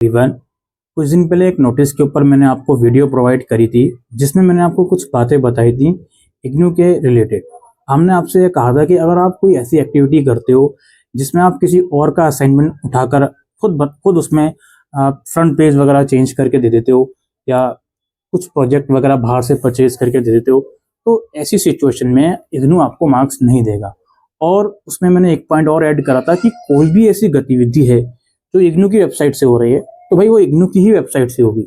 Even कुछ दिन पहले एक नोटिस के ऊपर मैंने आपको वीडियो प्रोवाइड करी थी, जिसमें मैंने आपको कुछ बातें बताई थी इग्नू के रिलेटेड। हमने आपसे ये कहा था कि अगर आप कोई ऐसी एक्टिविटी करते हो जिसमें आप किसी और का असाइनमेंट उठाकर खुद उसमें फ्रंट पेज वगैरह चेंज करके दे देते हो, या कुछ प्रोजेक्ट वगैरह बाहर से परचेज करके दे देते हो, तो ऐसी सिचुएशन में इग्नू आपको मार्क्स नहीं देगा। और उसमें मैंने एक पॉइंट और ऐड करा था कि कोई भी ऐसी गतिविधि है जो इग्नू की वेबसाइट से हो रही है, तो भाई वो इग्नू की ही वेबसाइट से होगी।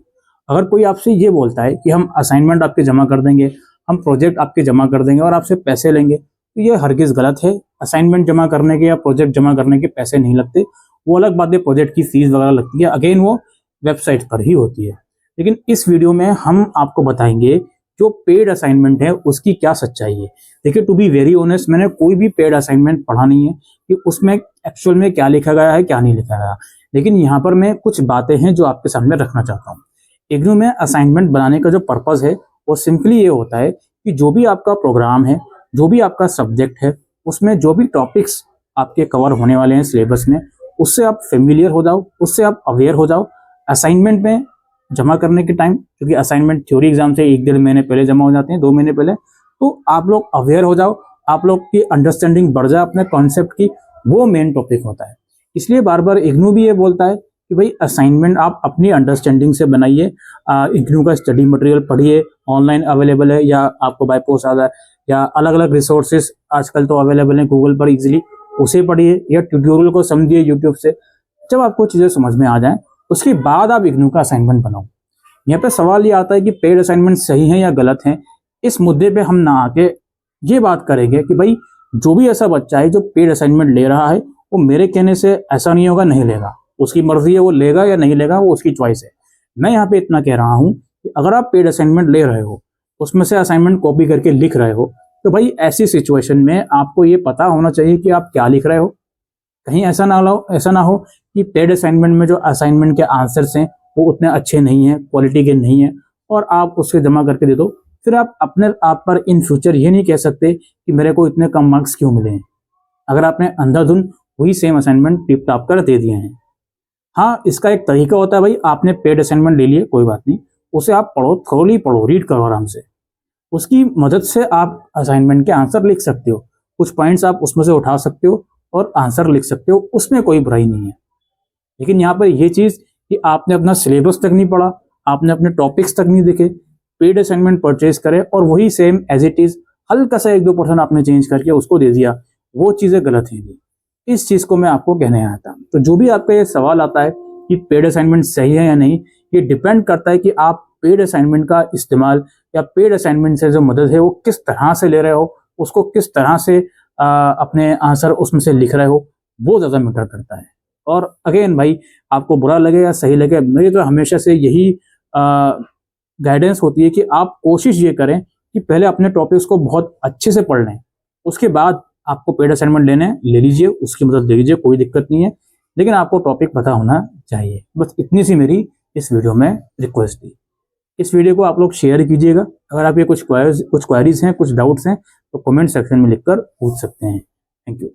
अगर कोई आपसे ये बोलता है कि हम असाइनमेंट आपके जमा कर देंगे, हम प्रोजेक्ट आपके जमा कर देंगे और आपसे पैसे लेंगे, तो ये हरगिज गलत है। असाइनमेंट जमा करने के या प्रोजेक्ट जमा करने के पैसे नहीं लगते। वो अलग बात है, प्रोजेक्ट की फीस वगैरह लगती है, अगेन वो वेबसाइट पर ही होती है। लेकिन इस वीडियो में हम आपको बताएंगे जो पेड असाइनमेंट है उसकी क्या सच्चाई है। देखिए, टू बी वेरी ऑनेस्ट, मैंने कोई भी पेड असाइनमेंट पढ़ा नहीं है कि उसमें एक्चुअल में क्या लिखा गया है क्या नहीं लिखा गया। लेकिन यहाँ पर मैं कुछ बातें हैं जो आपके सामने रखना चाहता हूँ। इग्नू में असाइनमेंट बनाने का जो पर्पज है वो सिंपली ये होता है कि जो भी आपका प्रोग्राम है, जो भी आपका सब्जेक्ट है, उसमें जो भी टॉपिक्स आपके कवर होने वाले हैं सिलेबस में, उससे आप फेमिलियर हो जाओ, उससे आप अवेयर हो जाओ। असाइनमेंट में जमा करने के टाइम, क्योंकि असाइनमेंट थ्योरी एग्जाम से 1-1.5 महीने पहले जमा हो जाते हैं, 2 महीने पहले, तो आप लोग अवेयर हो जाओ, आप लोग की अंडरस्टैंडिंग बढ़ जाए अपने कॉन्सेप्ट की। वो मेन टॉपिक होता है। इसलिए बार बार इग्नू भी ये बोलता है कि भाई असाइनमेंट आप अपनी अंडरस्टैंडिंग से बनाइए। इग्नू का स्टडी मटेरियल पढ़िए, ऑनलाइन अवेलेबल है, या आपको बाय पोस्ट आ जाए, या अलग अलग रिसोर्सेज आजकल तो अवेलेबल हैं गूगल पर इजीली, उसे पढ़िए, या ट्यूटोरियल को समझिए यूट्यूब से। जब आपको चीज़ें समझ में आ जाएं, उसके बाद आप इग्नू का असाइनमेंट बनाओ। यहाँ पे सवाल ये आता है कि पेड असाइनमेंट सही है या गलत है। इस मुद्दे पे हम ना आके ये बात करेंगे कि भाई जो भी ऐसा बच्चा है जो पेड असाइनमेंट ले रहा है, वो मेरे कहने से ऐसा नहीं होगा, नहीं लेगा, उसकी मर्जी है, वो लेगा या नहीं लेगा, वो उसकी चॉइस है। मैं यहाँ पे इतना कह रहा हूँ कि अगर आप पेड असाइनमेंट ले रहे हो, उसमें से असाइनमेंट कॉपी करके लिख रहे हो, तो भाई ऐसी सिचुएशन में आपको ये पता होना चाहिए कि आप क्या लिख रहे हो। कहीं ऐसा ना हो कि पेड असाइनमेंट में जो असाइनमेंट के आंसर्स हैं वो उतने अच्छे नहीं हैं, क्वालिटी के नहीं हैं, और आप उसके जमा करके दे दो। फिर आप अपने आप पर इन फ्यूचर ये नहीं कह सकते कि मेरे को इतने कम मार्क्स क्यों मिले हैं, अगर आपने अंधाधुन वही सेम असाइनमेंट टिप टाप कर दे दिए हैं। हाँ, इसका एक तरीका होता है, भाई आपने पेड असाइनमेंट ले लिए, कोई बात नहीं, उसे आप पढ़ो, थोड़ी पढ़ो, रीड करो आराम से। उसकी मदद से आप असाइनमेंट के आंसर लिख सकते हो, कुछ पॉइंट्स आप उसमें से उठा सकते हो और आंसर लिख सकते हो, उसमें कोई बुराई नहीं है। लेकिन यहाँ पर यह चीज़ कि आपने अपना सिलेबस तक नहीं पढ़ा, आपने अपने टॉपिक्स तक नहीं देखे, पेड असाइनमेंट परचेज करे और वही सेम एज इट इज हल्का सा 1-2% आपने चेंज करके उसको दे दिया, वो चीज़ें गलत हैं। इस चीज़ को मैं आपको कहने आया था। तो जो भी आपका ये सवाल आता है कि पेड असाइनमेंट सही है या नहीं, ये डिपेंड करता है कि आप पेड असाइनमेंट का इस्तेमाल या पेड असाइनमेंट से जो मदद है वो किस तरह से ले रहे हो, उसको किस तरह से अपने आंसर उसमें से लिख रहे हो, वो ज़्यादा मैटर करता है। और अगेन भाई, आपको बुरा लगे या सही लगे, मेरी तो हमेशा से यही गाइडेंस होती है कि आप कोशिश ये करें कि पहले अपने टॉपिक्स को बहुत अच्छे से पढ़ लें, उसके बाद आपको पेड असाइनमेंट लेने ले लीजिए, उसकी मदद ले लीजिए, कोई दिक्कत नहीं है। लेकिन आपको टॉपिक पता होना चाहिए। बस इतनी सी मेरी इस वीडियो में रिक्वेस्ट थी। इस वीडियो को आप लोग शेयर कीजिएगा। अगर आपके कुछ क्वेरीज हैं, कुछ डाउट्स हैं, तो कमेंट सेक्शन में लिखकर पूछ सकते हैं। Thank you.